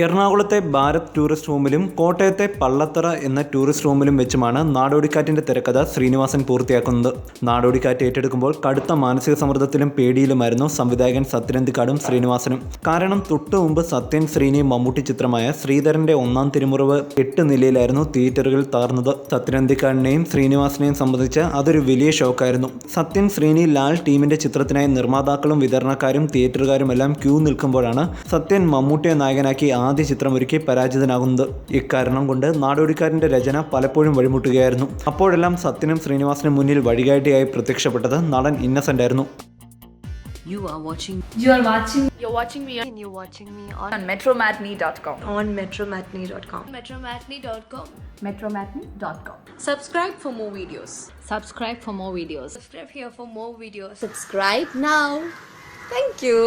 എറണാകുളത്തെ ഭാരത് ടൂറിസ്റ്റ് ഹോമിലും കോട്ടയത്തെ പള്ളത്തറ എന്ന ടൂറിസ്റ്റ് ഹോമിലും വെച്ചുമാണ് നാടോടിക്കാറ്റിൻ്റെ തിരക്കഥ ശ്രീനിവാസൻ പൂർത്തിയാക്കുന്നത്. നാടോടിക്കാറ്റ് ഏറ്റെടുക്കുമ്പോൾ കടുത്ത മാനസിക സമ്മർദ്ദത്തിലും പേടിയിലുമായിരുന്നു സംവിധായകൻ സത്യനന്തിക്കാടും ശ്രീനിവാസനും. കാരണം തൊട്ടു മുമ്പ് സത്യൻ, ശ്രീനി, മമ്മൂട്ടി ചിത്രമായ ശ്രീധരൻ്റെ ഒന്നാം തിരുമുറിവ് 8 നിലയിലായിരുന്നു തിയേറ്ററുകളിൽ തകർന്നത്. സത്യനന്തിക്കാടിനെയും ശ്രീനിവാസനെയും സംബന്ധിച്ച് അതൊരു വലിയ ഷോക്കായിരുന്നു. സത്യൻ, ശ്രീനി, ലാൽ ടീമിൻ്റെ ചിത്രത്തിനായി നിർമ്മാതാക്കളും വിതരണക്കാരും തിയേറ്ററുകാരുമെല്ലാം ക്യൂ നിൽക്കുമ്പോഴാണ് സത്യൻ മമ്മൂട്ടിയെ നായകനാക്കി ആദ്യ ചിത്രമൊരുക്കി പരാജിതനാകുന്നത്. ഇക്കാരണം കൊണ്ട് നാടോടിക്കാരൻ്റെ രചന പലപ്പോഴും വഴിമുട്ടുകയായിരുന്നു. അപ്പോഴെല്ലാം സത്യനും ശ്രീനിവാസനും മുന്നിൽ വഴികാട്ടിയായി പ്രത്യക്ഷപ്പെട്ടത് നടൻ ഇന്നസെന്റ് ആയിരുന്നു. You're watching me on metromatney.com. metromatney.com. Subscribe for more videos. Subscribe here for more videos. Subscribe now. Thank you.